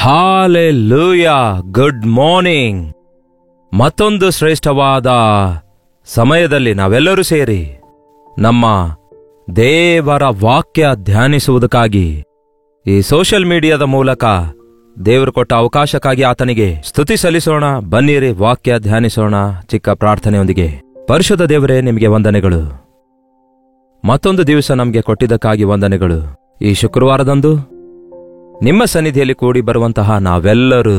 Hallelujah, good morning. ಮತ್ತೊಂದು ಶ್ರೇಷ್ಠವಾದ ಸಮಯದಲ್ಲಿ ನಾವೆಲ್ಲರೂ ಸೇರಿ ನಮ್ಮ ದೇವರ ವಾಕ್ಯ ಧ್ಯಾನಿಸುವುದಕ್ಕಾಗಿ ಈ ಸೋಷಿಯಲ್ ಮೀಡಿಯಾದ ಮೂಲಕ ದೇವರು ಕೊಟ್ಟ ಅವಕಾಶಕ್ಕಾಗಿ ಆತನಿಗೆ ಸ್ತುತಿ ಸಲ್ಲಿಸೋಣ. ಬನ್ನಿರಿ, ವಾಕ್ಯ ಧ್ಯಾನಿಸೋಣ ಚಿಕ್ಕ ಪ್ರಾರ್ಥನೆಯೊಂದಿಗೆ. ಪರಿಶುದ್ಧ ದೇವರೇ, ನಿಮಗೆ ವಂದನೆಗಳು. ಮತ್ತೊಂದು ದಿವಸ ನಮಗೆ ಕೊಟ್ಟಿದ್ದಕ್ಕಾಗಿ ವಂದನೆಗಳು. ಈ ಶುಕ್ರವಾರದಂದು ನಿಮ್ಮ ಸನ್ನಿಧಿಯಲ್ಲಿ ಕೂಡಿ ಬರುವಂತಹ ನಾವೆಲ್ಲರೂ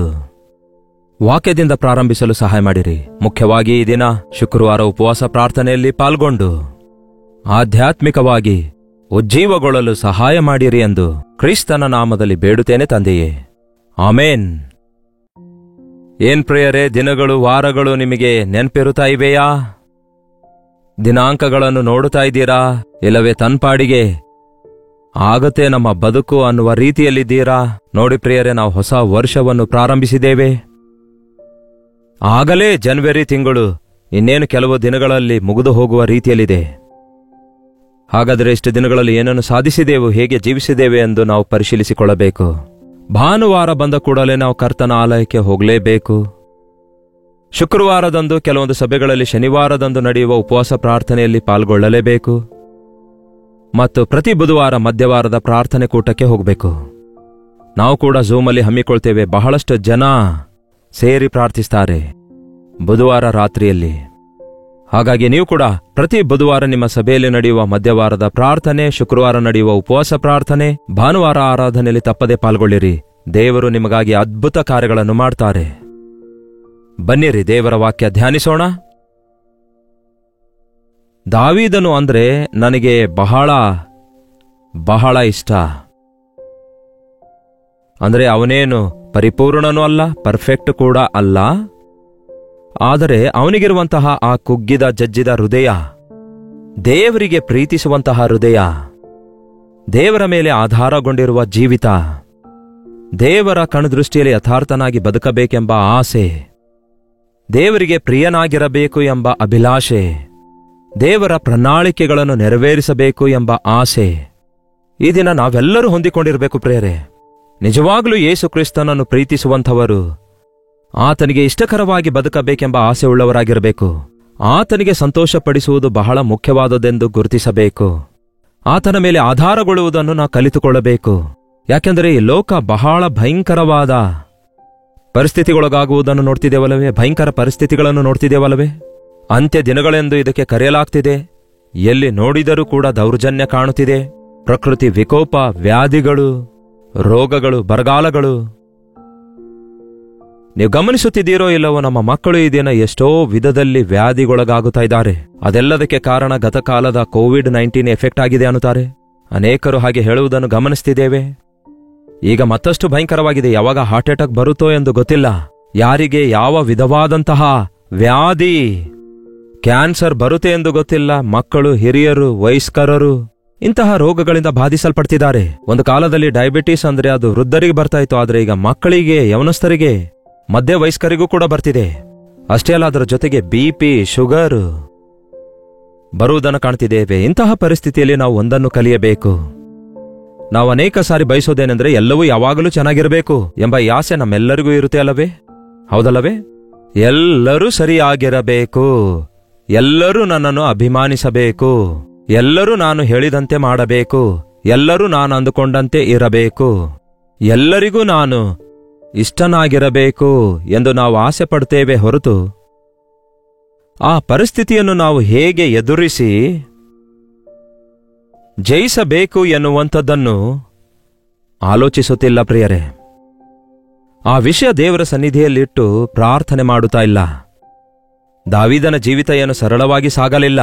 ವಾಕ್ಯದಿಂದ ಪ್ರಾರಂಭಿಸಲು ಸಹಾಯ ಮಾಡಿರಿ. ಮುಖ್ಯವಾಗಿ ಈ ದಿನ ಶುಕ್ರವಾರ ಉಪವಾಸ ಪ್ರಾರ್ಥನೆಯಲ್ಲಿ ಪಾಲ್ಗೊಂಡು ಆಧ್ಯಾತ್ಮಿಕವಾಗಿ ಉಜ್ಜೀವಗೊಳ್ಳಲು ಸಹಾಯ ಮಾಡಿರಿ ಎಂದು ಕ್ರಿಸ್ತನ ನಾಮದಲ್ಲಿ ಬೇಡುತ್ತೇನೆ ತಂದೆಯೇ, ಆಮೇನ್. ಏನ್ ಪ್ರಿಯರೇ, ದಿನಗಳು ವಾರಗಳು ನಿಮಗೆ ನೆನಪಿರುತ್ತಾ ಇವೆಯಾ? ದಿನಾಂಕಗಳನ್ನು ನೋಡುತ್ತಾ ಇದ್ದೀರಾ? ಇಲ್ಲವೇ ತನ್ಪಾಡಿಗೆ ಆಗತ್ತೆ ನಮ್ಮ ಬದುಕು ಅನ್ನುವ ರೀತಿಯಲ್ಲಿದ್ದೀರಾ? ನೋಡಿ ಪ್ರಿಯರೇ, ನಾವು ಹೊಸ ವರ್ಷವನ್ನು ಪ್ರಾರಂಭಿಸಿದ್ದೇವೆ. ಆಗಲೇ ಜನವರಿ ತಿಂಗಳು ಇನ್ನೇನು ಕೆಲವು ದಿನಗಳಲ್ಲಿ ಮುಗಿದು ಹೋಗುವ ರೀತಿಯಲ್ಲಿದೆ. ಹಾಗಾದರೆ ಇಷ್ಟು ದಿನಗಳಲ್ಲಿ ಏನನ್ನು ಸಾಧಿಸಿದೆವು, ಹೇಗೆ ಜೀವಿಸಿದ್ದೇವೆ ಎಂದು ನಾವು ಪರಿಶೀಲಿಸಿಕೊಳ್ಳಬೇಕು. ಭಾನುವಾರ ಬಂದ ಕೂಡಲೇ ನಾವು ಕರ್ತನ ಆಲಯಕ್ಕೆ ಹೋಗಲೇಬೇಕು. ಶುಕ್ರವಾರದಂದು ಕೆಲವೊಂದು ಸಭೆಗಳಲ್ಲಿ ಶನಿವಾರದಂದು ನಡೆಯುವ ಉಪವಾಸ ಪ್ರಾರ್ಥನೆಯಲ್ಲಿ ಪಾಲ್ಗೊಳ್ಳಲೇಬೇಕು. ಮತ್ತು ಪ್ರತಿ ಬುಧವಾರ ಮಧ್ಯವಾರದ ಪ್ರಾರ್ಥನೆ ಕೂಟಕ್ಕೆ ಹೋಗಬೇಕು. ನಾವು ಕೂಡ ಝೂಮಲ್ಲಿ ಹಮ್ಮಿಕೊಳ್ತೇವೆ. ಬಹಳಷ್ಟು ಜನ ಸೇರಿ ಪ್ರಾರ್ಥಿಸ್ತಾರೆ ಬುಧವಾರ ರಾತ್ರಿಯಲ್ಲಿ. ಹಾಗಾಗಿ ನೀವು ಕೂಡ ಪ್ರತಿ ಬುಧವಾರ ನಿಮ್ಮ ಸಭೆಯಲ್ಲಿ ನಡೆಯುವ ಮಧ್ಯವಾರದ ಪ್ರಾರ್ಥನೆ, ಶುಕ್ರವಾರ ನಡೆಯುವ ಉಪವಾಸ ಪ್ರಾರ್ಥನೆ, ಭಾನುವಾರ ಆರಾಧನೆಯಲ್ಲಿ ತಪ್ಪದೆ ಪಾಲ್ಗೊಳ್ಳಿರಿ. ದೇವರು ನಿಮಗಾಗಿ ಅದ್ಭುತ ಕಾರ್ಯಗಳನ್ನು ಮಾಡ್ತಾರೆ. ಬನ್ನಿರಿ, ದೇವರ ವಾಕ್ಯ ಧ್ಯಾನಿಸೋಣ. ದಾವೀದನು ಅಂದ್ರೆ ನನಗೆ ಬಹಳ ಬಹಳ ಇಷ್ಟ. ಅಂದ್ರೆ ಅವನೇನು ಪರಿಪೂರ್ಣನೂ ಅಲ್ಲ, ಪರ್ಫೆಕ್ಟ್ ಕೂಡ ಅಲ್ಲ. ಆದರೆ ಅವನಿಗಿರುವಂತಹ ಆ ಕುಗ್ಗಿದ ಜಜ್ಜಿದ ಹೃದಯ, ದೇವರಿಗೆ ಪ್ರೀತಿಸುವಂತಹ ಹೃದಯ, ದೇವರ ಮೇಲೆ ಆಧಾರಗೊಂಡಿರುವ ಜೀವಿತ, ದೇವರ ಕಣ್ದೃಷ್ಟಿಯಲ್ಲಿ ಯಥಾರ್ಥನಾಗಿ ಬದುಕಬೇಕೆಂಬ ಆಸೆ, ದೇವರಿಗೆ ಪ್ರಿಯನಾಗಿರಬೇಕು ಎಂಬ ಅಭಿಲಾಷೆ, ದೇವರ ಪ್ರಣಾಳಿಕೆಗಳನ್ನು ನೆರವೇರಿಸಬೇಕು ಎಂಬ ಆಸೆ ಈ ದಿನ ನಾವೆಲ್ಲರೂ ಹೊಂದಿಕೊಂಡಿರಬೇಕು ಪ್ರಿಯರೇ. ನಿಜವಾಗಲೂ ಯೇಸು ಕ್ರಿಸ್ತನನ್ನು ಪ್ರೀತಿಸುವಂಥವರು ಆತನಿಗೆ ಇಷ್ಟಕರವಾಗಿ ಬದುಕಬೇಕೆಂಬ ಆಸೆ ಉಳ್ಳವರಾಗಿರಬೇಕು. ಆತನಿಗೆ ಸಂತೋಷಪಡಿಸುವುದು ಬಹಳ ಮುಖ್ಯವಾದದೆಂದು ಗುರುತಿಸಬೇಕು. ಆತನ ಮೇಲೆ ಆಧಾರಗೊಳ್ಳುವುದನ್ನು ನಾವು ಕಲಿತುಕೊಳ್ಳಬೇಕು. ಯಾಕೆಂದರೆ ಈ ಲೋಕ ಬಹಳ ಭಯಂಕರವಾದ ಪರಿಸ್ಥಿತಿಗೊಳಗಾಗುವುದನ್ನು ನೋಡ್ತಿದ್ದೇವಲ್ಲವೇ? ಭಯಂಕರ ಪರಿಸ್ಥಿತಿಗಳನ್ನು ನೋಡ್ತಿದ್ದೇವಲ್ಲವೇ? ಅಂತ್ಯ ದಿನಗಳೆಂದು ಇದಕ್ಕೆ ಕರೆಯಲಾಗ್ತಿದೆ. ಎಲ್ಲಿ ನೋಡಿದರೂ ಕೂಡ ದೌರ್ಜನ್ಯ ಕಾಣುತ್ತಿದೆ. ಪ್ರಕೃತಿ ವಿಕೋಪ, ವ್ಯಾಧಿಗಳು, ರೋಗಗಳು, ಬರಗಾಲಗಳು. ನೀವು ಗಮನಿಸುತ್ತಿದ್ದೀರೋ ಇಲ್ಲವೋ, ನಮ್ಮ ಮಕ್ಕಳು ಈ ದಿನ ಎಷ್ಟೋ ವಿಧದಲ್ಲಿ ವ್ಯಾಧಿಗೊಳಗಾಗುತ್ತಾ ಇದ್ದಾರೆ. ಅದೆಲ್ಲದಕ್ಕೆ ಕಾರಣ ಗತಕಾಲದ ಕೋವಿಡ್-19 ಎಫೆಕ್ಟ್ ಆಗಿದೆ ಅನ್ನುತ್ತಾರೆ. ಅನೇಕರು ಹಾಗೆ ಹೇಳುವುದನ್ನು ಗಮನಿಸುತ್ತಿದ್ದೇವೆ. ಈಗ ಮತ್ತಷ್ಟು ಭಯಂಕರವಾಗಿದೆ. ಯಾವಾಗ ಹಾರ್ಟ್ ಅಟ್ಯಾಕ್ ಬರುತ್ತೋ ಎಂದು ಗೊತ್ತಿಲ್ಲ. ಯಾರಿಗೆ ಯಾವ ವಿಧವಾದಂತಹ ವ್ಯಾಧಿ, ಕ್ಯಾನ್ಸರ್ ಬರುತ್ತೆ ಎಂದು ಗೊತ್ತಿಲ್ಲ. ಮಕ್ಕಳು, ಹಿರಿಯರು, ವಯಸ್ಕರರು ಇಂತಹ ರೋಗಗಳಿಂದ ಬಾಧಿಸಲ್ಪಡ್ತಿದ್ದಾರೆ. ಒಂದು ಕಾಲದಲ್ಲಿ ಡಯಾಬಿಟಿಸ್ ಅಂದ್ರೆ ಅದು ವೃದ್ಧರಿಗೆ ಬರ್ತಾ ಇತ್ತು. ಆದ್ರೆ ಈಗ ಮಕ್ಕಳಿಗೆ, ಯವನಸ್ಥರಿಗೆ, ಮಧ್ಯ ವಯಸ್ಕರಿಗೂ ಕೂಡ ಬರ್ತಿದೆ. ಅಷ್ಟೇ ಅಲ್ಲ, ಅದರ ಜೊತೆಗೆ BP, ಶುಗರ್ ಬರುವುದನ್ನು ಕಾಣ್ತಿದ್ದೇವೆ. ಇಂತಹ ಪರಿಸ್ಥಿತಿಯಲ್ಲಿ ನಾವು ಒಂದನ್ನು ಕಲಿಯಬೇಕು. ನಾವು ಅನೇಕ ಸಾರಿ ಬಯಸೋದೇನೆಂದ್ರೆ ಎಲ್ಲವೂ ಯಾವಾಗಲೂ ಚೆನ್ನಾಗಿರಬೇಕು ಎಂಬ ಈ ಆಸೆ ನಮ್ಮೆಲ್ಲರಿಗೂ ಇರುತ್ತೆ ಅಲ್ಲವೇ? ಹೌದಲ್ಲವೇ? ಎಲ್ಲರೂ ಸರಿಯಾಗಿರಬೇಕು, ಎಲ್ಲರೂ ನನ್ನನ್ನು ಅಭಿಮಾನಿಸಬೇಕು, ಎಲ್ಲರೂ ನಾನು ಹೇಳಿದಂತೆ ಮಾಡಬೇಕು, ಎಲ್ಲರೂ ನಾನು ಅಂದುಕೊಂಡಂತೆ ಇರಬೇಕು, ಎಲ್ಲರಿಗೂ ನಾನು ಇಷ್ಟನಾಗಿರಬೇಕು ಎಂದು ನಾವು ಆಸೆ ಪಡ್ತೇವೆ ಹೊರತು ಆ ಪರಿಸ್ಥಿತಿಯನ್ನು ನಾವು ಹೇಗೆ ಎದುರಿಸಿ ಜಯಿಸಬೇಕು ಎನ್ನುವಂಥದ್ದನ್ನು ಆಲೋಚಿಸುತ್ತಿಲ್ಲ ಪ್ರಿಯರೇ. ಆ ವಿಷಯ ದೇವರ ಸನ್ನಿಧಿಯಲ್ಲಿಟ್ಟು ಪ್ರಾರ್ಥನೆ ಮಾಡುತ್ತಾ ಇಲ್ಲ. ದಾವೀದನ ಜೀವಿತ ಏನು ಸರಳವಾಗಿ ಸಾಗಲಿಲ್ಲ.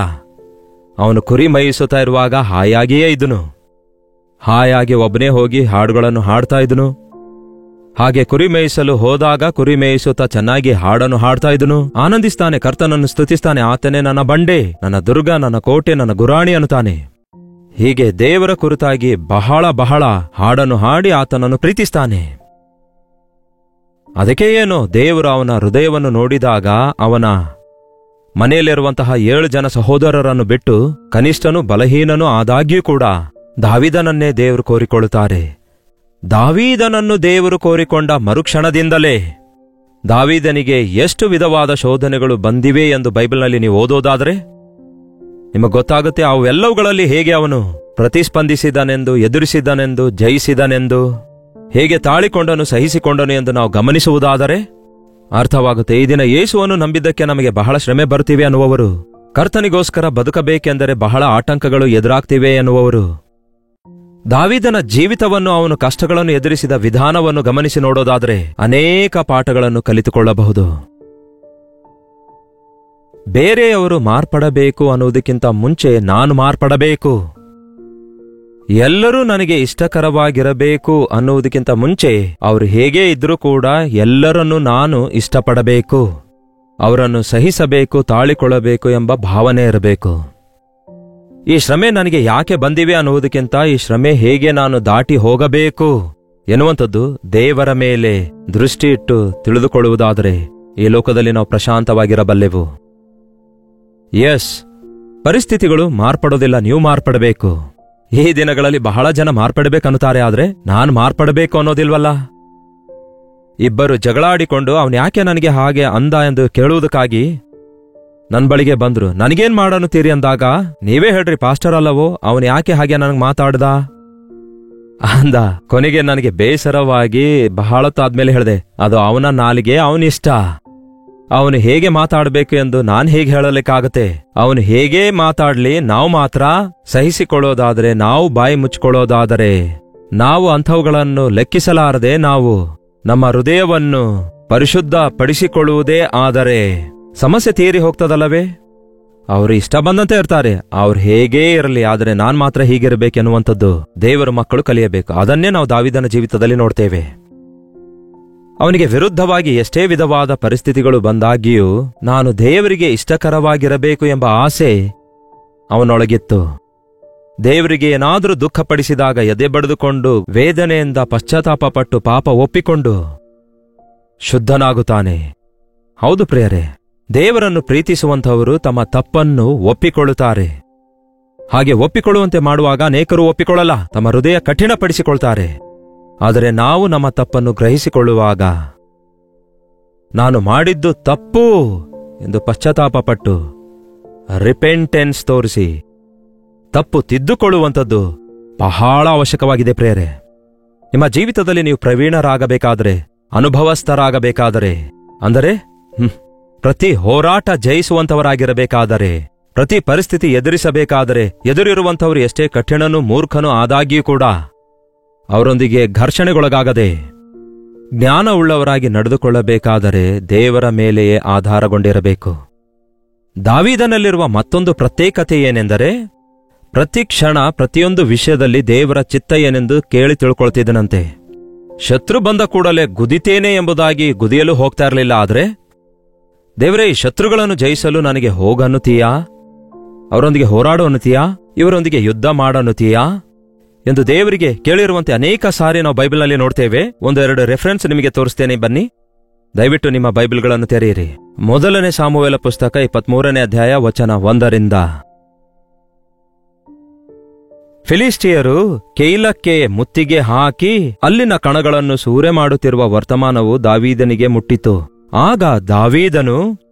ಅವನು ಕುರಿ ಮೇಯಿಸುತ್ತಾ ಇರುವಾಗ ಹಾಯಾಗಿಯೇ ಇದ್ದನು. ಹಾಯಾಗಿ ಒಬ್ಬನೇ ಹೋಗಿ ಹಾಡುಗಳನ್ನು ಹಾಡ್ತಾ ಇದ್ದನು. ಹಾಗೆ ಕುರಿ ಮೇಯಿಸಲು ಹೋದಾಗ ಕುರಿ ಮೇಯಿಸುತ್ತಾ ಚೆನ್ನಾಗಿ ಹಾಡನ್ನು ಹಾಡ್ತಾ ಇದ್ದನು. ಆನಂದಿಸ್ತಾನೆ, ಕರ್ತನನ್ನು ಸ್ತುತಿಸ್ತಾನೆ. ಆತನೇ ನನ್ನ ಬಂಡೆ, ನನ್ನ ದುರ್ಗ, ನನ್ನ ಕೋಟೆ, ನನ್ನ ಗುರಾಣಿ ಅನ್ನುತ್ತಾನೆ. ಹೀಗೆ ದೇವರ ಕುರಿತಾಗಿ ಬಹಳ ಬಹಳ ಹಾಡನ್ನು ಹಾಡಿ ಆತನನ್ನು ಪ್ರೀತಿಸ್ತಾನೆ. ಅದಕ್ಕೆ ಏನು, ದೇವರು ಅವನ ಹೃದಯವನ್ನು ನೋಡಿದಾಗ ಅವನ ಮನೆಯಲ್ಲಿರುವಂತಹ 7 ಜನ ಸಹೋದರರನ್ನು ಬಿಟ್ಟು ಕನಿಷ್ಠನೂ ಬಲಹೀನನೂ ಆದಾಗ್ಯೂ ಕೂಡ ದಾವೀದನನ್ನೇ ದೇವರು ಕೋರಿಕೊಳ್ಳುತ್ತಾರೆ. ದಾವೀದನನ್ನು ದೇವರು ಕೋರಿಕೊಂಡ ಮರುಕ್ಷಣದಿಂದಲೇ ದಾವೀದನಿಗೆ ಎಷ್ಟು ವಿಧವಾದ ಶೋಧನೆಗಳು ಬಂದಿವೆ ಎಂದು ಬೈಬಲ್ನಲ್ಲಿ ನೀವು ಓದೋದಾದರೆ ನಿಮಗೆ ಗೊತ್ತಾಗುತ್ತೆ. ಅವೆಲ್ಲವುಗಳಲ್ಲಿ ಹೇಗೆ ಅವನು ಪ್ರತಿಸ್ಪಂದಿಸಿದನೆಂದು, ಎದುರಿಸಿದನೆಂದು, ಜಯಿಸಿದನೆಂದು, ಹೇಗೆ ತಾಳಿಕೊಂಡನು, ಸಹಿಸಿಕೊಂಡನು ಎಂದು ನಾವು ಗಮನಿಸುವುದಾದರೆ ಅರ್ಥವಾಗುತ್ತೆ. ಈ ದಿನ ಯೇಸುವನ್ನು ನಂಬಿದ್ದಕ್ಕೆ ನಮಗೆ ಬಹಳ ಶ್ರಮೆ ಬರ್ತಿವೆ ಅನ್ನುವವರು, ಕರ್ತನಿಗೋಸ್ಕರ ಬದುಕಬೇಕೆಂದರೆ ಬಹಳ ಆಟಂಕಗಳು ಎದುರಾಗ್ತಿವೆ ಎನ್ನುವವರು, ದಾವೀದನ ಜೀವಿತವನ್ನು, ಅವನು ಕಷ್ಟಗಳನ್ನು ಎದುರಿಸಿದ ವಿಧಾನವನ್ನು ಗಮನಿಸಿ ನೋಡೋದಾದರೆ ಅನೇಕ ಪಾಠಗಳನ್ನು ಕಲಿತುಕೊಳ್ಳಬಹುದು. ಬೇರೆಯವರು ಮಾರ್ಪಡಬೇಕು ಅನ್ನುವುದಕ್ಕಿಂತ ಮುಂಚೆ ನಾನು ಮಾರ್ಪಡಬೇಕು, ಎಲ್ಲರೂ ನನಗೆ ಇಷ್ಟಕರವಾಗಿರಬೇಕು ಅನ್ನುವುದಕ್ಕಿಂತ ಮುಂಚೆ ಅವರು ಹೇಗೇ ಇದ್ರೂ ಕೂಡ ಎಲ್ಲರನ್ನೂ ನಾನು ಇಷ್ಟಪಡಬೇಕು, ಅವರನ್ನು ಸಹಿಸಬೇಕು, ತಾಳಿಕೊಳ್ಳಬೇಕು ಎಂಬ ಭಾವನೆ ಇರಬೇಕು. ಈ ಶ್ರಮೆ ನನಗೆ ಯಾಕೆ ಬಂದಿವೆ ಅನ್ನುವುದಕ್ಕಿಂತ ಈ ಶ್ರಮೆ ಹೇಗೆ ನಾನು ದಾಟಿ ಹೋಗಬೇಕು ಎನ್ನುವಂಥದ್ದು ದೇವರ ಮೇಲೆ ದೃಷ್ಟಿ ಇಟ್ಟು ತಿಳಿದುಕೊಳ್ಳುವುದಾದರೆ ಈ ಲೋಕದಲ್ಲಿ ನಾವು ಪ್ರಶಾಂತವಾಗಿರಬಲ್ಲೆವು. ಎಸ್, ಪರಿಸ್ಥಿತಿಗಳು ಮಾರ್ಪಡೋದಿಲ್ಲ, ನೀವು ಮಾರ್ಪಡಬೇಕು. ಈ ದಿನಗಳಲ್ಲಿ ಬಹಳ ಜನ ಮಾರ್ಪಡಬೇಕನ್ನುತ್ತಾರೆ, ಆದ್ರೆ ನಾನು ಮಾರ್ಪಡಬೇಕು ಅನ್ನೋದಿಲ್ವಲ್ಲ. ಇಬ್ಬರು ಜಗಳಾಡಿಕೊಂಡು ಅವನು ಯಾಕೆ ನನಗೆ ಹಾಗೆ ಅಂದ ಎಂದು ಕೇಳುವುದಕ್ಕಾಗಿ ನನ್ನ ಬಳಿಗೆ ಬಂದ್ರು. ನನಗೇನ್ ಮಾಡನ್ನುತ್ತೀರಿ ಅಂದಾಗ, ನೀವೇ ಹೇಳ್ರಿ ಪಾಸ್ಟರ್ ಅಲ್ಲವೋ, ಅವನು ಯಾಕೆ ಹಾಗೆ ನನಗೆ ಮಾತಾಡ್ದ ಅಂದ. ಕೊನೆಗೆ ನನಗೆ ಬೇಸರವಾಗಿ ಬಹಳತ್ತಾದ್ಮೇಲೆ ಹೇಳಿದೆ, ಅದು ಅವನ ನಾಲಿಗೆ, ಅವನಿಷ್ಟ, ಅವನು ಹೇಗೆ ಮಾತಾಡಬೇಕು ಎಂದು ನಾನು ಹೇಗೆ ಹೇಳಲಿಕ್ಕಾಗತ್ತೆ. ಅವನು ಹೇಗೇ ಮಾತಾಡ್ಲಿ, ನಾವು ಮಾತ್ರ ಸಹಿಸಿಕೊಳ್ಳೋದಾದರೆ, ನಾವು ಬಾಯಿ ಮುಚ್ಚಿಕೊಳ್ಳೋದಾದರೆ, ನಾವು ಅಂಥವುಗಳನ್ನು ಲೆಕ್ಕಿಸಲಾರದೆ ನಾವು ನಮ್ಮ ಹೃದಯವನ್ನು ಪರಿಶುದ್ಧ ಪಡಿಸಿಕೊಳ್ಳುವುದೇ ಆದರೆ ಸಮಸ್ಯೆ ತೀರಿ ಹೋಗ್ತದಲ್ಲವೇ. ಅವರು ಇಷ್ಟ ಬಂದಂತೆ ಇರ್ತಾರೆ, ಅವ್ರು ಹೇಗೇ ಇರಲಿ, ಆದರೆ ನಾನ್ ಮಾತ್ರ ಹೀಗಿರಬೇಕೆನ್ನುವಂಥದ್ದು ದೇವರ ಮಕ್ಕಳು ಕಲಿಯಬೇಕು. ಅದನ್ನೇ ನಾವು ದಾವೀದನ ಜೀವಿತದಲ್ಲಿ ನೋಡ್ತೇವೆ. ಅವನಿಗೆ ವಿರುದ್ಧವಾಗಿ ಎಷ್ಟೇ ವಿಧವಾದ ಪರಿಸ್ಥಿತಿಗಳು ಬಂದಾಗಿಯೂ ನಾನು ದೇವರಿಗೆ ಇಷ್ಟಕರವಾಗಿರಬೇಕು ಎಂಬ ಆಸೆ ಅವನೊಳಗಿತ್ತು. ದೇವರಿಗೆ ಏನಾದರೂ ದುಃಖಪಡಿಸಿದಾಗ ಎದೆ ಬಡಿದುಕೊಂಡು ವೇದನೆಯಿಂದ ಪಶ್ಚಾತ್ತಾಪಪಟ್ಟು ಪಾಪ ಒಪ್ಪಿಕೊಂಡು ಶುದ್ಧನಾಗುತ್ತಾನೆ. ಹೌದು ಪ್ರಿಯರೇ, ದೇವರನ್ನು ಪ್ರೀತಿಸುವಂಥವರು ತಮ್ಮ ತಪ್ಪನ್ನು ಒಪ್ಪಿಕೊಳ್ಳುತ್ತಾರೆ. ಹಾಗೆ ಒಪ್ಪಿಕೊಳ್ಳುವಂತೆ ಮಾಡುವಾಗ ಅನೇಕರು ಒಪ್ಪಿಕೊಳ್ಳಲ್ಲ, ತಮ್ಮ ಹೃದಯ ಕಠಿಣಪಡಿಸಿಕೊಳ್ತಾರೆ. ಆದರೆ ನಾವು ನಮ್ಮ ತಪ್ಪನ್ನು ಗ್ರಹಿಸಿಕೊಳ್ಳುವಾಗ ನಾನು ಮಾಡಿದ್ದು ತಪ್ಪು ಎಂದು ಪಶ್ಚಾತ್ತಾಪಪಟ್ಟು ರಿಪೆಂಟೆನ್ಸ್ ತೋರಿಸಿ ತಪ್ಪು ತಿದ್ದುಕೊಳ್ಳುವಂಥದ್ದು ಬಹಳ ಅವಶ್ಯಕವಾಗಿದೆ ಪ್ರಿಯರೇ. ನಿಮ್ಮ ಜೀವಿತದಲ್ಲಿ ನೀವು ಪ್ರವೀಣರಾಗಬೇಕಾದರೆ, ಅನುಭವಸ್ಥರಾಗಬೇಕಾದರೆ, ಅಂದರೆ ಪ್ರತಿ ಹೋರಾಟ ಜಯಿಸುವಂತವರಾಗಿರಬೇಕಾದರೆ, ಪ್ರತಿ ಪರಿಸ್ಥಿತಿ ಎದುರಿಸಬೇಕಾದರೆ, ಎದುರಿರುವಂಥವರು ಎಷ್ಟೇ ಕಠಿಣನೂ ಮೂರ್ಖನೂ ಆದಾಗ್ಯೂ ಕೂಡ ಅವರೊಂದಿಗೆ ಘರ್ಷಣೆಗೊಳಗಾಗದೆ ಜ್ಞಾನವುಳ್ಳವರಾಗಿ ನಡೆದುಕೊಳ್ಳಬೇಕಾದರೆ ದೇವರ ಮೇಲೆಯೇ ಆಧಾರಗೊಂಡಿರಬೇಕು. ದಾವೀದನಲ್ಲಿರುವ ಮತ್ತೊಂದು ಪ್ರತ್ಯೇಕತೆ ಏನೆಂದರೆ, ಪ್ರತಿ ಕ್ಷಣ ಪ್ರತಿಯೊಂದು ವಿಷಯದಲ್ಲಿ ದೇವರ ಚಿತ್ತ ಏನೆಂದು ಕೇಳಿ ತಿಳ್ಕೊಳ್ತಿದ್ದನಂತೆ. ಶತ್ರು ಬಂದ ಕೂಡಲೇ ಗುದಿತೇನೆ ಎಂಬುದಾಗಿ ಗುದಿಯಲು ಹೋಗ್ತಾ ಇರಲಿಲ್ಲ. ಆದರೆ ದೇವರೇ, ಈ ಶತ್ರುಗಳನ್ನು ಜಯಿಸಲು ನನಗೆ ಹೋಗನ್ನುತ್ತೀಯಾ, ಅವರೊಂದಿಗೆ ಹೋರಾಡು ಅನ್ನುತ್ತೀಯಾ, ಇವರೊಂದಿಗೆ ಯುದ್ಧ ಮಾಡನ್ನುತ್ತೀಯಾ ಎಂದು ದೇವರಿಗೆ ಕೇಳಿರುವಂತೆ ಅನೇಕ ಸಾರಿ ನಾವು ಬೈಬಲ್ನಲ್ಲಿ ನೋಡ್ತೇವೆ. ಒಂದೆರಡು ರೆಫರೆನ್ಸ್ ನಿಮಗೆ ತೋರಿಸ್ತೇನೆ, ಬನ್ನಿ. ದಯವಿಟ್ಟು ನಿಮ್ಮ ಬೈಬಲ್ಗಳನ್ನು ತೆರೆಯಿರಿ. ಮೊದಲನೇ ಸಾಮುವೇಲ ಪುಸ್ತಕ 23ನೇ ಅಧ್ಯಾಯ ವಚನ 1ರಿಂದ. ಫಿಲಿಸ್ಟಿಯರು ಕೆಯಿಲಕ್ಕೆ ಮುತ್ತಿಗೆ ಹಾಕಿ ಅಲ್ಲಿನ ಕಣಗಳನ್ನು ಸೂರೆ ಮಾಡುತ್ತಿರುವ ವರ್ತಮಾನವು ದಾವೀದನಿಗೆ ಮುಟ್ಟಿತು. ಆಗ ದಾವೀದನು,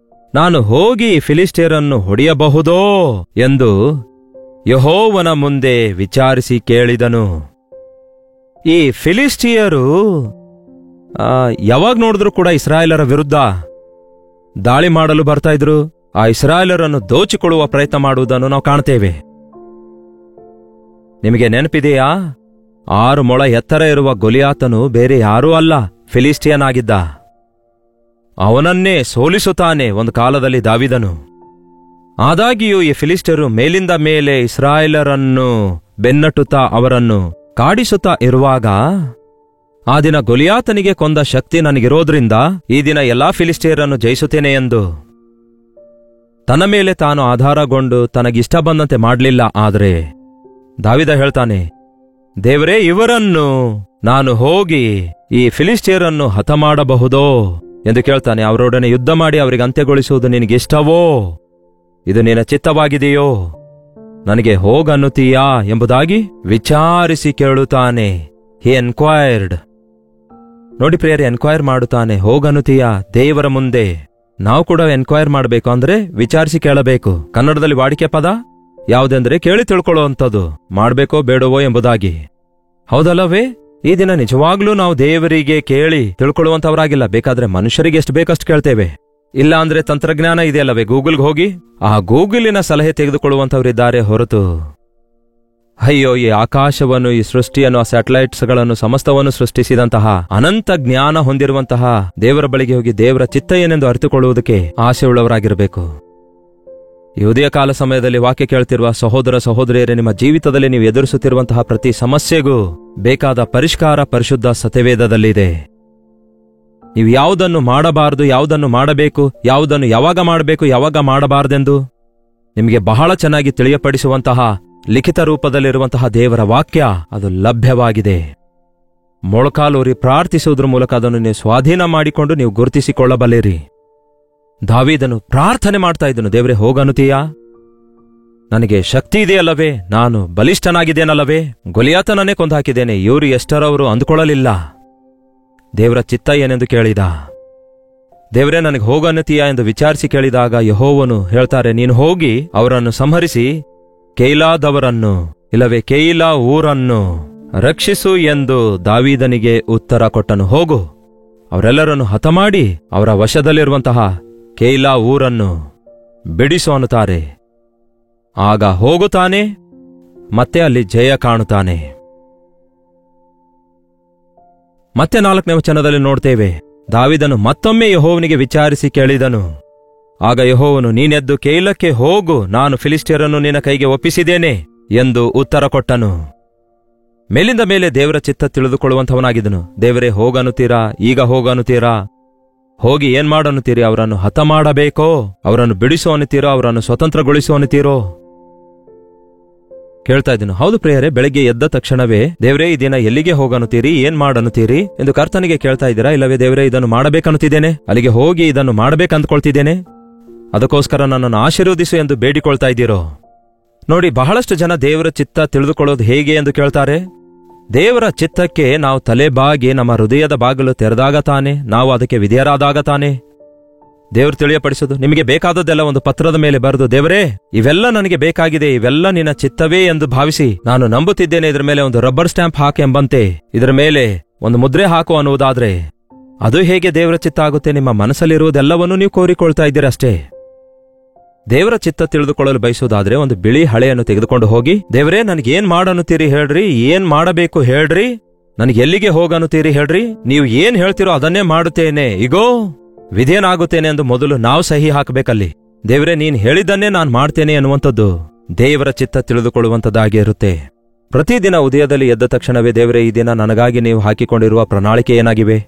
ನಾನು ಹೋಗಿ ಫಿಲಿಸ್ಟಿಯರನ್ನು ಹೊಡೆಯಬಹುದೋ ಎಂದು ಯೆಹೋವನ ಮುಂದೆ ವಿಚಾರಿಸಿ ಕೇಳಿದನು. ಈ ಫಿಲಿಸ್ಟಿಯರು ಯಾವಾಗ ನೋಡಿದ್ರೂ ಕೂಡ ಇಸ್ರಾಯೇಲರ ವಿರುದ್ಧ ದಾಳಿ ಮಾಡಲು ಬರ್ತಾ ಇದ್ರು. ಆ ಇಸ್ರಾಯೇಲರನ್ನು ದೋಚಿಕೊಳ್ಳುವ ಪ್ರಯತ್ನ ಮಾಡುವುದನ್ನು ನಾವು ಕಾಣ್ತೇವೆ. ನಿಮಗೆ ನೆನಪಿದೆಯಾ? 6 ಮೊಳ ಎತ್ತರ ಇರುವ ಗೊಲಿಯಾತನು ಬೇರೆ ಯಾರೂ ಅಲ್ಲ, ಫಿಲಿಸ್ಟಿಯನ್ ಆಗಿದ್ದ. ಅವನನ್ನೇ ಸೋಲಿಸುತ್ತಾನೆ ಒಂದು ಕಾಲದಲ್ಲಿ ದಾವೀದನು. ಆದಾಗಿಯೂ ಈ ಫಿಲಿಸ್ಟಿಯರು ಮೇಲಿಂದ ಮೇಲೆ ಇಸ್ರಾಯೇಲರನ್ನು ಬೆನ್ನಟ್ಟುತ್ತಾ ಅವರನ್ನು ಕಾಡಿಸುತ್ತಾ ಇರುವಾಗ, ಆ ದಿನ ಗೊಲಿಯಾತನಿಗೆ ಕೊಂದ ಶಕ್ತಿ ನನಗಿರೋದ್ರಿಂದ ಈ ದಿನ ಎಲ್ಲಾ ಫಿಲಿಸ್ಟಿಯರನ್ನು ಜಯಿಸುತ್ತೇನೆ ಎಂದು ತನ್ನ ಮೇಲೆ ತಾನು ಆಧಾರಗೊಂಡು ತನಗಿಷ್ಟ ಬಂದಂತೆ ಮಾಡಲಿಲ್ಲ. ಆದರೆ ದಾವೀದ ಹೇಳ್ತಾನೆ, ದೇವರೇ, ಇವರನ್ನು ನಾನು ಹೋಗಿ ಈ ಫಿಲಿಸ್ಟಿಯರನ್ನು ಹತ ಮಾಡಬಹುದೋ ಎಂದು ಕೇಳ್ತಾನೆ. ಅವರೊಡನೆ ಯುದ್ಧ ಮಾಡಿ ಅವರಿಗೆ ಅಂತ್ಯಗೊಳಿಸುವುದು ನಿನಗಿಷ್ಟವೋ? ಇದು ನಿನ್ನ ಚಿತ್ತವಾಗಿದೆಯೋ? ನನಗೆ ಹೋಗನ್ನುತ್ತೀಯಾ ಎಂಬುದಾಗಿ ವಿಚಾರಿಸಿ ಕೇಳುತ್ತಾನೆ. ಹಿ ಎನ್ಕ್ವೈರ್ಡ್. ನೋಡಿ ಪ್ರಿಯರೇ, ಎನ್ಕ್ವೈರ್ ಮಾಡುತ್ತಾನೆ, ಹೋಗನುತೀಯ ದೇವರ ಮುಂದೆ. ನಾವು ಕೂಡ ಎನ್ಕ್ವೈರ್ ಮಾಡಬೇಕು, ಅಂದ್ರೆ ವಿಚಾರಿಸಿ ಕೇಳಬೇಕು. ಕನ್ನಡದಲ್ಲಿ ವಾಡಿಕೆ ಪದ ಯಾವುದೆಂದ್ರೆ ಕೇಳಿ ತಿಳ್ಕೊಳ್ಳುವಂಥದ್ದು, ಮಾಡ್ಬೇಕೋ ಬೇಡವೋ ಎಂಬುದಾಗಿ. ಹೌದಲ್ಲವೇ? ಈ ದಿನ ನಿಜವಾಗ್ಲೂ ನಾವು ದೇವರಿಗೆ ಕೇಳಿ ತಿಳ್ಕೊಳ್ಳುವಂಥವರಾಗಿಲ್ಲ. ಬೇಕಾದ್ರೆ ಮನುಷ್ಯರಿಗೆ ಎಷ್ಟು ಬೇಕಷ್ಟು ಕೇಳ್ತೇವೆ. ಇಲ್ಲ ಅಂದ್ರೆ ತಂತ್ರಜ್ಞಾನ ಇದೆಯಲ್ಲವೇ, ಗೂಗಲ್ಗೆ ಹೋಗಿ ಆ ಗೂಗಲಿನ ಸಲಹೆ ತೆಗೆದುಕೊಳ್ಳುವಂಥವರಿದ್ದಾರೆ ಹೊರತು, ಅಯ್ಯೋ ಈ ಆಕಾಶವನ್ನು, ಈ ಸೃಷ್ಟಿಯನ್ನು, ಆ ಸ್ಯಾಟಲೈಟ್ಸ್ಗಳನ್ನು ಸಮಸ್ತವನ್ನು ಸೃಷ್ಟಿಸಿದಂತಹ ಅನಂತ ಜ್ಞಾನ ಹೊಂದಿರುವಂತಹ ದೇವರ ಬಳಿಗೆ ಹೋಗಿ ದೇವರ ಚಿತ್ತ ಏನೆಂದು ಅರಿತುಕೊಳ್ಳುವುದಕ್ಕೆ ಆಸೆಯುಳ್ಳವರಾಗಿರಬೇಕು. ಈ ಉದಯ ಕಾಲ ಸಮಯದಲ್ಲಿ ವಾಕ್ಯ ಕೇಳ್ತಿರುವ ಸಹೋದರ ಸಹೋದರಿಯರೇ, ನಿಮ್ಮ ಜೀವಿತದಲ್ಲಿ ನೀವು ಎದುರಿಸುತ್ತಿರುವಂತಹ ಪ್ರತಿ ಸಮಸ್ಯೆಗೂ ಬೇಕಾದ ಪರಿಷ್ಕಾರ ಪರಿಶುದ್ಧ ಸತ್ಯವೇದದಲ್ಲಿದೆ. ನೀವು ಯಾವುದನ್ನು ಮಾಡಬಾರದು, ಯಾವುದನ್ನು ಮಾಡಬೇಕು, ಯಾವುದನ್ನು ಯಾವಾಗ ಮಾಡಬೇಕು, ಯಾವಾಗ ಮಾಡಬಾರದೆಂದು ನಿಮಗೆ ಬಹಳ ಚೆನ್ನಾಗಿ ತಿಳಿಯಪಡಿಸುವಂತಹ ಲಿಖಿತ ರೂಪದಲ್ಲಿರುವಂತಹ ದೇವರ ವಾಕ್ಯ ಅದು ಲಭ್ಯವಾಗಿದೆ. ಮೊಳಕಾಲೂರಿ ಪ್ರಾರ್ಥಿಸುವುದರ ಮೂಲಕ ಅದನ್ನು ನೀವು ಸ್ವಾಧೀನ ಮಾಡಿಕೊಂಡು ನೀವು ಗುರುತಿಸಿಕೊಳ್ಳಬಲ್ಲಿರಿ. ದಾವೀದನು ಪ್ರಾರ್ಥನೆ ಮಾಡ್ತಾ ಇದ್ದನು, ದೇವರೇ ಹೋಗನುತೀಯಾ, ನನಗೆ ಶಕ್ತಿ ಇದೆಯಲ್ಲವೇ, ನಾನು ಬಲಿಷ್ಠನಾಗಿದ್ದೇನಲ್ಲವೇ, ಗೊಲಿಯಾತನನ್ನೇ ಕೊಂದು ಹಾಕಿದ್ದೇನೆ. ಇವರು ಎಷ್ಟರವರು ಅಂದುಕೊಳ್ಳಲಿಲ್ಲ. ದೇವರ ಚಿತ್ತ ಏನೆಂದು ಕೇಳಿದ. ದೇವರೇ ನನಗೆ ಹೋಗನುತೀಯಾ ಎಂದು ವಿಚಾರಿಸಿ ಕೇಳಿದಾಗ ಯೆಹೋವನು ಹೇಳ್ತಾರೆ, ನೀನು ಹೋಗಿ ಅವರನ್ನು ಸಂಹರಿಸಿ ಕೈಲಾದವರನ್ನು, ಇಲ್ಲವೇ ಕೈಲಾ ಊರನ್ನು ರಕ್ಷಿಸು ಎಂದು ದಾವೀದನಿಗೆ ಉತ್ತರ ಕೊಟ್ಟನು. ಹೋಗು, ಅವರೆಲ್ಲರನ್ನು ಹತಮಾಡಿ ಅವರ ವಶದಲ್ಲಿರುವಂತಹ ಕೈಲಾ ಊರನ್ನು ಬಿಡಿಸು ಅನ್ನುತ್ತಾರೆ. ಆಗ ಹೋಗುತ್ತಾನೆ, ಮತ್ತೆ ಅಲ್ಲಿ ಜಯ ಕಾಣುತ್ತಾನೆ. ಮತ್ತೆ 4ನೇ ವಚನದಲ್ಲಿ ನೋಡ್ತೇವೆ, ದಾವೀದನು ಮತ್ತೊಮ್ಮೆ ಯೆಹೋವನಿಗೆ ವಿಚಾರಿಸಿ ಕೇಳಿದನು. ಆಗ ಯೆಹೋವನು, ನೀನೆದ್ದು ಕೈಲಕ್ಕೆ ಹೋಗು, ನಾನು ಫಿಲಿಸ್ಟಿಯರನ್ನು ನಿನ್ನ ಕೈಗೆ ಒಪ್ಪಿಸಿದ್ದೇನೆ ಎಂದು ಉತ್ತರ ಕೊಟ್ಟನು. ಮೇಲಿಂದ ಮೇಲೆ ದೇವರ ಚಿತ್ತ ತಿಳಿದುಕೊಳ್ಳುವಂಥವನಾಗಿದ್ದನು. ದೇವರೇ ಹೋಗನುತ್ತೀರಾ, ಈಗ ಹೋಗನುತ್ತೀರಾ, ಹೋಗಿ ಏನ್ ಮಾಡನುತ್ತೀರಿ, ಅವರನ್ನು ಹತ ಮಾಡಬೇಕೋ, ಅವರನ್ನು ಬಿಡಿಸೋ ಅನ್ನುತ್ತೀರೋ, ಅವರನ್ನು ಸ್ವತಂತ್ರಗೊಳಿಸೋ ಅನ್ನುತ್ತೀರೋ? ಕೇಳ್ತಾ ಇದ್ದನು. ಹೌದು ಪ್ರಿಯರೇ, ಬೆಳಗ್ಗೆ ಎದ್ದ ತಕ್ಷಣವೇ ದೇವರೇ ಈ ದಿನ ಎಲ್ಲಿಗೆ ಹೋಗನುತ್ತೀರಿ, ಏನ್ ಮಾಡನುತ್ತೀರಿ ಎಂದು ಕರ್ತನಿಗೆ ಕೇಳ್ತಾ ಇದ್ದೀರಾ? ಇಲ್ಲವೇ ದೇವರೇ ಇದನ್ನು ಮಾಡಬೇಕನ್ನುತ್ತಿದ್ದೇನೆ, ಅಲ್ಲಿಗೆ ಹೋಗಿ ಇದನ್ನು ಮಾಡಬೇಕಂದ್ಕೊಳ್ತಿದ್ದೇನೆ, ಅದಕ್ಕೋಸ್ಕರ ನನ್ನನ್ನು ಆಶೀರ್ವದಿಸು ಎಂದು ಬೇಡಿಕೊಳ್ತಾ ಇದ್ದೀರೋ? ನೋಡಿ, ಬಹಳಷ್ಟು ಜನ ದೇವರ ಚಿತ್ತ ತಿಳಿದುಕೊಳ್ಳೋದು ಹೇಗೆ ಎಂದು ಕೇಳ್ತಾರೆ. ದೇವರ ಚಿತ್ತಕ್ಕೆ ನಾವು ತಲೆ ಬಾಗಿ ನಮ್ಮ ಹೃದಯದ ಬಾಗಿಲು ತೆರೆದಾಗ ತಾನೆ, ನಾವು ಅದಕ್ಕೆ ವಿಧೇಯರಾದಾಗ ತಾನೆ ದೇವರು ತಿಳಿಯಪಡಿಸೋದು. ನಿಮಗೆ ಬೇಕಾದದ್ದೆಲ್ಲ ಒಂದು ಪತ್ರದ ಮೇಲೆ ಬರೆದು, ದೇವರೇ ಇವೆಲ್ಲ ನನಗೆ ಬೇಕಾಗಿದೆ, ಇವೆಲ್ಲ ನಿನ್ನ ಚಿತ್ತವೇ ಎಂದು ಭಾವಿಸಿ ನಾನು ನಂಬುತ್ತಿದ್ದೇನೆ, ಇದರ ಮೇಲೆ ಒಂದು ರಬ್ಬರ್ ಸ್ಟ್ಯಾಂಪ್ ಹಾಕಿ ಎಂಬಂತೆ ಇದರ ಮೇಲೆ ಒಂದು ಮುದ್ರೆ ಹಾಕು ಅನ್ನುವುದಾದ್ರೆ ಅದು ಹೇಗೆ ದೇವರ ಚಿತ್ತ ಆಗುತ್ತೆ? ನಿಮ್ಮ ಮನಸ್ಸಲ್ಲಿರುವುದೆಲ್ಲವನ್ನೂ ನೀವು ಕೋರಿಕೊಳ್ತಾ ಇದ್ದೀರಷ್ಟೇ. ದೇವರ ಚಿತ್ತ ತಿಳಿದುಕೊಳ್ಳಲು ಬಯಸುವುದಾದ್ರೆ ಒಂದು ಬಿಳಿ ಹಳೆಯನ್ನು ತೆಗೆದುಕೊಂಡು ಹೋಗಿ, ದೇವರೇ ನನಗೇನ್ ಮಾಡನ್ನುತ್ತೀರಿ ಹೇಳ್ರಿ, ಏನ್ ಮಾಡಬೇಕು ಹೇಳ್ರಿ, ನನಗೆ ಎಲ್ಲಿಗೆ ಹೋಗನ್ನುತ್ತೀರಿ ಹೇಳ್ರಿ, ನೀವು ಏನ್ ಹೇಳ್ತೀರೋ ಅದನ್ನೇ ಮಾಡುತ್ತೇನೆ, ಈಗೋ ವಿಧೇಯನಾಗುತ್ತೇನೆ ಎಂದು ಮೊದಲು ನಾವು ಸಹಿ ಹಾಕಬೇಕಲ್ಲಿ. ದೇವರೇ ನೀನ್ ಹೇಳಿದ್ದನ್ನೇ ನಾನು ಮಾಡ್ತೇನೆ ಎನ್ನುವಂಥದ್ದು ದೇವರ ಚಿತ್ತ ತಿಳಿದುಕೊಳ್ಳುವಂಥದ್ದಾಗಿ ಇರುತ್ತೆ. ಪ್ರತಿದಿನ ಉದಯದಲ್ಲಿ ಎದ್ದ ತಕ್ಷಣವೇ, ದೇವರೇ ಈ ದಿನ ನನಗಾಗಿ ನೀವು ಹಾಕಿಕೊಂಡಿರುವ ಪ್ರಣಾಳಿಕೆ ಏನಾಗಿವೆ,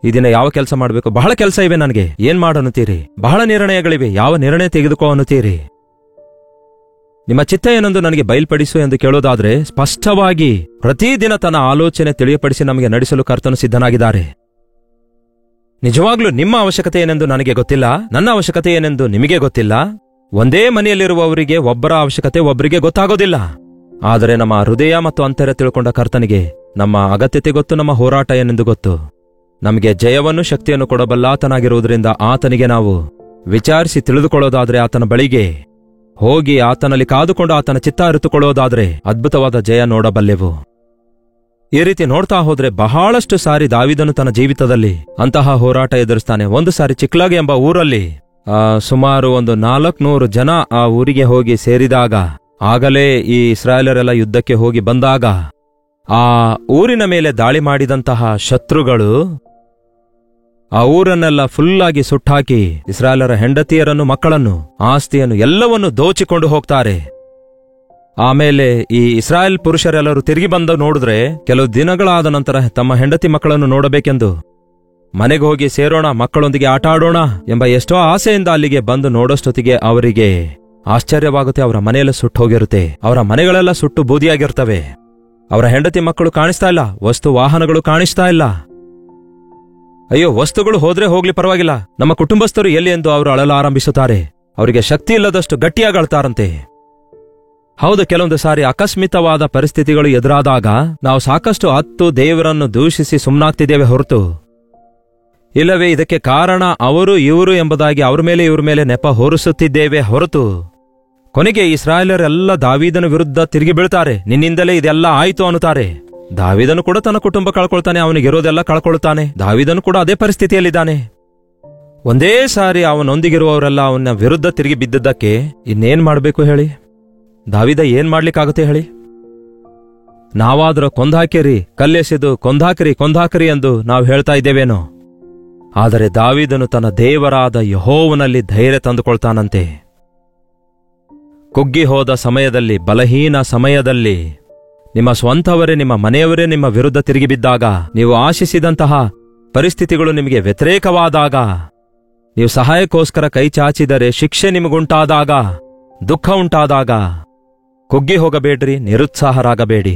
ಈ ದಿನ ಯಾವ ಕೆಲಸ ಮಾಡಬೇಕು, ಬಹಳ ಕೆಲಸ ಇವೆ, ನನಗೆ ಏನ್ ಮಾಡನ್ನುತ್ತೀರಿ, ಬಹಳ ನಿರ್ಣಯಗಳಿವೆ, ಯಾವ ನಿರ್ಣಯ ತೆಗೆದುಕೋ ಅನ್ನುತ್ತೀರಿ, ನಿಮ್ಮ ಚಿತ್ತ ಏನೆಂದು ನನಗೆ ಬಯಲ್ಪಡಿಸು ಎಂದು ಕೇಳೋದಾದ್ರೆ ಸ್ಪಷ್ಟವಾಗಿ ಪ್ರತಿದಿನ ತನ್ನ ಆಲೋಚನೆ ತಿಳಿಯಪಡಿಸಿ ನಮಗೆ ನಡೆಸಲು ಕರ್ತನು ಸಿದ್ಧನಾಗಿದ್ದಾರೆ. ನಿಜವಾಗ್ಲೂ ನಿಮ್ಮ ಅವಶ್ಯಕತೆ ಏನೆಂದು ನನಗೆ ಗೊತ್ತಿಲ್ಲ, ನನ್ನ ಅವಶ್ಯಕತೆ ಏನೆಂದು ನಿಮಗೆ ಗೊತ್ತಿಲ್ಲ. ಒಂದೇ ಮನೆಯಲ್ಲಿರುವವರಿಗೆ ಒಬ್ಬರ ಅವಶ್ಯಕತೆ ಒಬ್ಬರಿಗೆ ಗೊತ್ತಾಗೋದಿಲ್ಲ. ಆದರೆ ನಮ್ಮ ಹೃದಯ ಮತ್ತು ಅಂತರ್ಯ ತಿಳ್ಕೊಂಡ ಕರ್ತನಿಗೆ ನಮ್ಮ ಅಗತ್ಯತೆ ಗೊತ್ತು, ನಮ್ಮ ಹೋರಾಟ ಏನೆಂದು ಗೊತ್ತು. ನಮಗೆ ಜಯವನ್ನು ಶಕ್ತಿಯನ್ನು ಕೊಡಬಲ್ಲ ಆತನಾಗಿರುವುದರಿಂದ ಆತನಿಗೆ ನಾವು ವಿಚಾರಿಸಿ ತಿಳಿದುಕೊಳ್ಳೋದಾದ್ರೆ, ಆತನ ಬಳಿಗೆ ಹೋಗಿ ಆತನಲ್ಲಿ ಕಾದುಕೊಂಡು ಆತನ ಚಿತ್ತ ಅರಿತುಕೊಳ್ಳೋದಾದ್ರೆ ಅದ್ಭುತವಾದ ಜಯ ನೋಡಬಲ್ಲೆವು. ಈ ರೀತಿ ನೋಡ್ತಾ ಹೋದ್ರೆ ಬಹಳಷ್ಟು ಸಾರಿ ದಾವೀದನು ತನ್ನ ಜೀವಿತದಲ್ಲಿ ಅಂತಹ ಹೋರಾಟ ಎದುರಿಸ್ತಾನೆ. ಒಂದು ಸಾರಿ ಚಿಕ್ಲಾಗ್ ಎಂಬ ಊರಲ್ಲಿ ಸುಮಾರು ಒಂದು 400 ಜನ ಆ ಊರಿಗೆ ಹೋಗಿ ಸೇರಿದಾಗ, ಆಗಲೇ ಈ ಇಸ್ರಾಯೇಲರೆಲ್ಲ ಯುದ್ಧಕ್ಕೆ ಹೋಗಿ ಬಂದಾಗ ಆ ಊರಿನ ಮೇಲೆ ದಾಳಿ ಮಾಡಿದಂತಹ ಶತ್ರುಗಳು ಆ ಊರನ್ನೆಲ್ಲ ಫುಲ್ಲಾಗಿ ಸುಟ್ಟಾಕಿ ಇಸ್ರಾಯೇಲರ ಹೆಂಡತಿಯರನ್ನು, ಮಕ್ಕಳನ್ನು, ಆಸ್ತಿಯನ್ನು ಎಲ್ಲವನ್ನೂ ದೋಚಿಕೊಂಡು ಹೋಗ್ತಾರೆ. ಆಮೇಲೆ ಈ ಇಸ್ರಾಯೇಲ್ ಪುರುಷರೆಲ್ಲರೂ ತಿರುಗಿ ಬಂದು ನೋಡಿದ್ರೆ, ಕೆಲವು ದಿನಗಳಾದ ನಂತರ ತಮ್ಮ ಹೆಂಡತಿ ಮಕ್ಕಳನ್ನು ನೋಡಬೇಕೆಂದು ಮನೆಗೆ ಹೋಗಿ ಸೇರೋಣ, ಮಕ್ಕಳೊಂದಿಗೆ ಆಟ ಆಡೋಣ ಎಂಬ ಎಷ್ಟೋ ಆಸೆಯಿಂದ ಅಲ್ಲಿಗೆ ಬಂದು ನೋಡೋಷ್ಟೊತ್ತಿಗೆ ಅವರಿಗೆ ಆಶ್ಚರ್ಯವಾಗುತ್ತೆ. ಅವರ ಮನೆಯೆಲ್ಲ ಸುಟ್ಟು ಹೋಗಿರುತ್ತೆ, ಅವರ ಮನೆಗಳೆಲ್ಲ ಸುಟ್ಟು ಬೂದಿಯಾಗಿರ್ತವೆ, ಅವರ ಹೆಂಡತಿ ಮಕ್ಕಳು ಕಾಣಿಸ್ತಾ ಇಲ್ಲ, ವಸ್ತು ವಾಹನಗಳು ಕಾಣಿಸ್ತಾ ಇಲ್ಲ. ಅಯ್ಯೋ, ವಸ್ತುಗಳು ಹೋದ್ರೆ ಹೋಗ್ಲಿ ಪರವಾಗಿಲ್ಲ, ನಮ್ಮ ಕುಟುಂಬಸ್ಥರು ಎಲ್ಲಿ ಎಂದು ಅವರು ಅಳಲಾರಂಭಿಸುತ್ತಾರೆ. ಅವರಿಗೆ ಶಕ್ತಿ ಇಲ್ಲದಷ್ಟು ಗಟ್ಟಿಯಾಗಿ ಅಳ್ತಾರಂತೆ. ಹೌದು, ಕೆಲವೊಂದು ಸಾರಿ ಆಕಸ್ಮಿಕವಾದ ಪರಿಸ್ಥಿತಿಗಳು ಎದುರಾದಾಗ ನಾವು ಸಾಕಷ್ಟು ಹತ್ತು ದೇವರನ್ನು ದೂಷಿಸಿ ಸುಮ್ಮನಾಗ್ತಿದ್ದೇವೆ ಹೊರತು, ಇಲ್ಲವೇ ಇದಕ್ಕೆ ಕಾರಣ ಅವರು ಇವರು ಎಂಬುದಾಗಿ ಅವ್ರ ಮೇಲೆ ಇವ್ರ ಮೇಲೆ ನೆಪ ಹೊರಿಸುತ್ತಿದ್ದೇವೆ ಹೊರತು, ಕೊನೆಗೆ ಇಸ್ರಾಯೇಲರೆಲ್ಲ ದಾವೀದನ ವಿರುದ್ಧ ತಿರುಗಿ ಬೀಳ್ತಾರೆ. ನಿನ್ನಿಂದಲೇ ಇದೆಲ್ಲ ಆಯ್ತು ಅನ್ನುತ್ತಾರೆ. ದಾವೀದನು ಕೂಡ ತನ್ನ ಕುಟುಂಬ ಕಳ್ಕೊಳ್ತಾನೆ, ಅವನಿಗಿರೋದೆಲ್ಲ ಕಳ್ಕೊಳ್ತಾನೆ. ದಾವೀದನು ಕೂಡ ಅದೇ ಪರಿಸ್ಥಿತಿಯಲ್ಲಿದ್ದಾನೆ. ಒಂದೇ ಸಾರಿ ಅವನೊಂದಿಗಿರುವವರೆಲ್ಲ ಅವನ ವಿರುದ್ಧ ತಿರುಗಿ ಬಿದ್ದದ್ದಕ್ಕೆ ಇನ್ನೇನ್ ಮಾಡಬೇಕು ಹೇಳಿ? ದಾವೀದ ಏನ್ ಮಾಡ್ಲಿಕ್ಕಾಗುತ್ತೆ ಹೇಳಿ? ನಾವಾದ್ರೂ ಕೊಂದಾಕಿರಿ, ಕಲ್ಲೆಸೆದು ಕೊಂದಾಕಿರಿ ಎಂದು ನಾವು ಹೇಳ್ತಾ ಇದ್ದೇವೇನೋ. ಆದರೆ ದಾವೀದನು ತನ್ನ ದೇವರಾದ ಯೆಹೋವನಲ್ಲಿ ಧೈರ್ಯ ತಂದುಕೊಳ್ತಾನಂತೆ. ಕುಗ್ಗಿ ಹೋದ ಸಮಯದಲ್ಲಿ, ಬಲಹೀನ ಸಮಯದಲ್ಲಿ, ನಿಮ್ಮ ಸ್ವಂತವರೇ, ನಿಮ್ಮ ಮನೆಯವರೇ ನಿಮ್ಮ ವಿರುದ್ಧ ತಿರುಗಿ ಬಿದ್ದಾಗ, ನೀವು ಆಶಿಸಿದಂತಹ ಪರಿಸ್ಥಿತಿಗಳು ನಿಮಗೆ ವ್ಯತಿರೇಕವಾದಾಗ, ನೀವು ಸಹಾಯಕ್ಕೋಸ್ಕರ ಕೈ ಚಾಚಿದರೆ ಶಿಕ್ಷೆ ನಿಮಗುಂಟಾದಾಗ, ದುಃಖ ಉಂಟಾದಾಗ, ಕುಗ್ಗಿ ಹೋಗಬೇಡ್ರಿ, ನಿರುತ್ಸಾಹರಾಗಬೇಡಿ.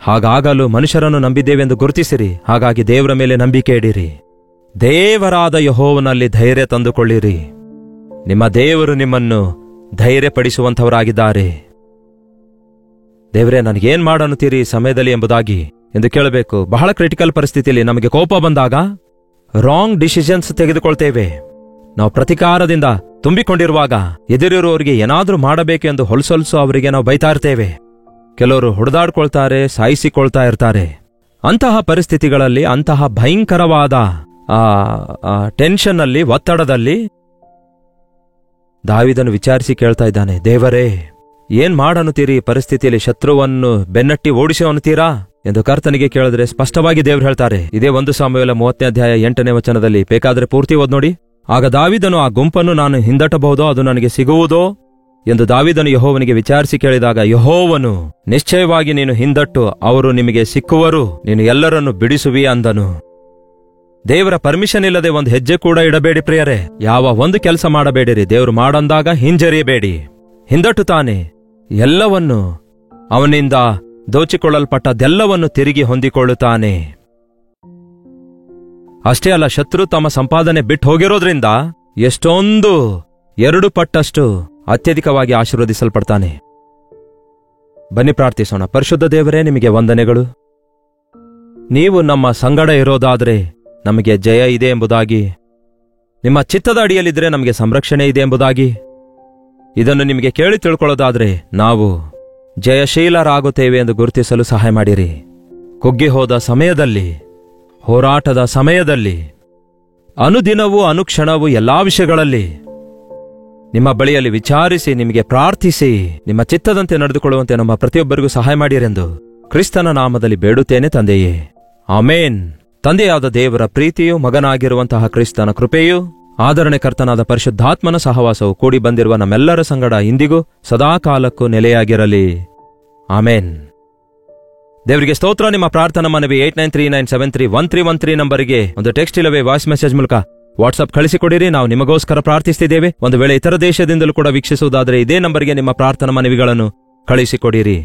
ಹಾಗಾಗಲು ಮನುಷ್ಯರನ್ನು ನಂಬಿದ್ದೇವೆಂದು ಗುರುತಿಸಿರಿ. ಹಾಗಾಗಿ ದೇವರ ಮೇಲೆ ನಂಬಿಕೆ ಇಡಿರಿ. ದೇವರಾದ ಯೆಹೋವನಲ್ಲಿ ಧೈರ್ಯ ತಂದುಕೊಳ್ಳಿರಿ. ನಿಮ್ಮ ದೇವರು ನಿಮ್ಮನ್ನು ಧೈರ್ಯಪಡಿಸುವಂಥವರಾಗಿದ್ದಾರೆ. ದೇವರೇ, ನನಗೇನ್ ಮಾಡನ್ನುತ್ತೀರಿ ಈ ಸಮಯದಲ್ಲಿ ಎಂಬುದಾಗಿ ಎಂದು ಕೇಳಬೇಕು. ಬಹಳ ಕ್ರಿಟಿಕಲ್ ಪರಿಸ್ಥಿತಿಯಲ್ಲಿ ನಮಗೆ ಕೋಪ ಬಂದಾಗ ರಾಂಗ್ ಡಿಸಿಷನ್ಸ್ ತೆಗೆದುಕೊಳ್ತೇವೆ. ನಾವು ಪ್ರತಿಕಾರದಿಂದ ತುಂಬಿಕೊಂಡಿರುವಾಗ ಎದುರಿರುವವರಿಗೆ ಏನಾದ್ರೂ ಮಾಡಬೇಕು ಎಂದು ಹೊಲಸೊಲ್ಸು ಅವರಿಗೆ ನಾವು ಬೈತಾ ಇರ್ತೇವೆ. ಕೆಲವರು ಹೊಡೆದಾಡ್ಕೊಳ್ತಾರೆ, ಸಾಯಿಸಿಕೊಳ್ತಾ ಇರ್ತಾರೆ. ಅಂತಹ ಪರಿಸ್ಥಿತಿಗಳಲ್ಲಿ, ಅಂತಹ ಭಯಂಕರವಾದ ಟೆನ್ಷನ್ ಅಲ್ಲಿ, ಒತ್ತಡದಲ್ಲಿ ದಾವೀದನು ವಿಚಾರಿಸಿ ಕೇಳ್ತಾ ಇದ್ದಾನೆ, ದೇವರೇ, ಏನ್ ಮಾಡನ್ನುತ್ತೀರಿ ಪರಿಸ್ಥಿತಿಯಲ್ಲಿ? ಶತ್ರುವನ್ನು ಬೆನ್ನಟ್ಟಿ ಓಡಿಸಿ ಅನ್ನುತ್ತೀರಾ ಎಂದು ಕರ್ತನಿಗೆ ಕೇಳಿದ್ರೆ ಸ್ಪಷ್ಟವಾಗಿ ದೇವರು ಹೇಳ್ತಾರೆ. ಇದೇ 1 ಸಾಮುವೇಲ 30ನೇ ಅಧ್ಯಾಯ 8ನೇ ವಚನದಲ್ಲಿ. ಬೇಕಾದ್ರೆ ಪೂರ್ತಿ ಓದ್ ನೋಡಿ. ಆಗ ದಾವೀದನು, ಆ ಗುಂಪನ್ನು ನಾನು ಹಿಂದಟ್ಟಬಹುದೋ, ಅದು ನನಗೆ ಸಿಗುವುದೋ ಎಂದು ದಾವೀದನು ಯೆಹೋವನಿಗೆ ವಿಚಾರಿಸಿ ಕೇಳಿದಾಗ, ಯೆಹೋವನು, ನಿಶ್ಚಯವಾಗಿ ನೀನು ಹಿಂದಟ್ಟು, ಅವರು ನಿಮಗೆ ಸಿಕ್ಕುವರು, ನೀನು ಎಲ್ಲರನ್ನು ಬಿಡಿಸುವಿ ಅಂದನು. ದೇವರ ಪರ್ಮಿಷನ್ ಇಲ್ಲದೆ ಒಂದು ಹೆಜ್ಜೆ ಕೂಡ ಇಡಬೇಡಿ ಪ್ರಿಯರೇ. ಯಾವ ಒಂದು ಕೆಲಸ ಮಾಡಬೇಡಿರಿ. ದೇವರು ಮಾಡಂದಾಗ ಹಿಂಜರಿಯಬೇಡಿ. ಹಿಂದಟ್ಟುತ್ತಾನೆ. ಎಲ್ಲವನ್ನು, ಅವನಿಂದ ದೋಚಿಕೊಳ್ಳಲ್ಪಟ್ಟದೆಲ್ಲವನ್ನು ತಿರುಗಿ ಹೊಂದಿಕೊಳ್ಳುತ್ತಾನೆ. ಅಷ್ಟೇ ಅಲ್ಲ, ಶತ್ರು ತಮ್ಮ ಸಂಪಾದನೆ ಬಿಟ್ಟು ಹೋಗಿರೋದ್ರಿಂದ ಎಷ್ಟೊಂದು 2 ಪಟ್ಟಷ್ಟು ಅತ್ಯಧಿಕವಾಗಿ ಆಶೀರ್ವದಿಸಲ್ಪಡ್ತಾನೆ. ಬನ್ನಿ ಪ್ರಾರ್ಥಿಸೋಣ. ಪರಿಶುದ್ಧ ದೇವರೇ, ನಿಮಗೆ ವಂದನೆಗಳು. ನೀವು ನಮ್ಮ ಸಂಗಡ ಇರೋದಾದ್ರೆ ನಮಗೆ ಜಯ ಇದೆ ಎಂಬುದಾಗಿ, ನಿಮ್ಮ ಚಿತ್ತದ ಅಡಿಯಲ್ಲಿದ್ರೆ ನಮಗೆ ಸಂರಕ್ಷಣೆ ಇದೆ ಎಂಬುದಾಗಿ, ಇದನ್ನು ನಿಮಗೆ ಕೇಳಿ ತಿಳ್ಕೊಳ್ಳೋದಾದ್ರೆ ನಾವು ಜಯಶೀಲರಾಗುತ್ತೇವೆ ಎಂದು ಗುರುತಿಸಲು ಸಹಾಯ ಮಾಡಿರಿ. ಕುಗ್ಗಿ ಹೋದ ಸಮಯದಲ್ಲಿ, ಹೋರಾಟದ ಸಮಯದಲ್ಲಿ, ಅನುದಿನವೂ ಅನುಕ್ಷಣವೂ ಎಲ್ಲಾ ವಿಷಯಗಳಲ್ಲಿ ನಿಮ್ಮ ಬಳಿಯಲ್ಲಿ ವಿಚಾರಿಸಿ, ನಿಮಗೆ ಪ್ರಾರ್ಥಿಸಿ, ನಿಮ್ಮ ಚಿತ್ತದಂತೆ ನಡೆದುಕೊಳ್ಳುವಂತೆ ನಮ್ಮ ಪ್ರತಿಯೊಬ್ಬರಿಗೂ ಸಹಾಯ ಮಾಡಿರೆಂದು ಕ್ರಿಸ್ತನ ನಾಮದಲ್ಲಿ ಬೇಡುತ್ತೇನೆ ತಂದೆಯೇ, ಆಮೇನ್. ತಂದೆಯಾದ ದೇವರ ಪ್ರೀತಿಯು, ಮಗನಾಗಿರುವಂತಹ ಕ್ರಿಸ್ತನ ಕೃಪೆಯು, ಆದರಣೆಕರ್ತನಾದ ಪರಿಶುದ್ಧಾತ್ಮನ ಸಹವಾಸವು ಕೂಡಿ ಬಂದಿರುವ ನಮ್ಮೆಲ್ಲರ ಸಂಗಡ ಇಂದಿಗೂ ಸದಾಕಾಲಕ್ಕೂ ನೆಲೆಯಾಗಿರಲಿ. ಆಮೇನ್. ದೇವರಿಗೆ ಸ್ತೋತ್ರ. ನಿಮ್ಮ ಪ್ರಾರ್ಥನಾ ಮನವಿ 8939731313 ನಂಬರಿಗೆ ಒಂದು ಟೆಕ್ಸ್ಟ್ ಇಲ್ಲವೇ ವಾಯ್ಸ್ ಮೆಸೇಜ್ ಮೂಲಕ ವಾಟ್ಸ್ಆಪ್ ಕಳಿಸಿಕೊಡಿರಿ. ನಾವು ನಿಮಗೋಸ್ಕರ ಪ್ರಾರ್ಥಿಸುತ್ತಿದ್ದೇವೆ. ಒಂದು ವೇಳೆ ಇತರ ದೇಶದಿಂದಲೂ ಕೂಡ ವೀಕ್ಷಿಸುವುದಾದರೆ ಇದೇ ನಂಬರಿಗೆ ನಿಮ್ಮ ಪ್ರಾರ್ಥನಾ ಮನವಿಗಳನ್ನು ಕಳಿಸಿಕೊಡಿರಿ.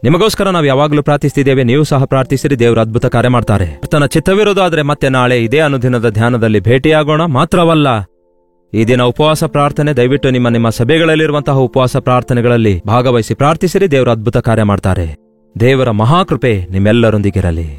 ನಿಮಗೋಸ್ಕರ ನಾವು ಯಾವಾಗಲೂ ಪ್ರಾರ್ಥಿಸುತ್ತಿದ್ದೇವೆ. ನೀವು ಸಹ ಪ್ರಾರ್ಥಿಸಿರಿ. ದೇವರು ಅದ್ಭುತ ಕಾರ್ಯ ಮಾಡ್ತಾರೆ. ತನ್ನ ಚಿತ್ತವಿರೋದಾದ್ರೆ ಮತ್ತೆ ನಾಳೆ ಇದೇ ಅನುದಿನದ ಧ್ಯಾನದಲ್ಲಿ ಭೇಟಿಯಾಗೋಣ. ಮಾತ್ರವಲ್ಲ, ಈ ದಿನ ಉಪವಾಸ ಪ್ರಾರ್ಥನೆ, ದಯವಿಟ್ಟು ನಿಮ್ಮ ಸಭೆಗಳಲ್ಲಿರುವಂತಹ ಉಪವಾಸ ಪ್ರಾರ್ಥನೆಗಳಲ್ಲಿ ಭಾಗವಹಿಸಿ ಪ್ರಾರ್ಥಿಸಿರಿ. ದೇವರು ಅದ್ಭುತ ಕಾರ್ಯ ಮಾಡ್ತಾರೆ. ದೇವರ ಮಹಾಕೃಪೆ ನಿಮ್ಮೆಲ್ಲರೊಂದಿಗಿರಲಿ.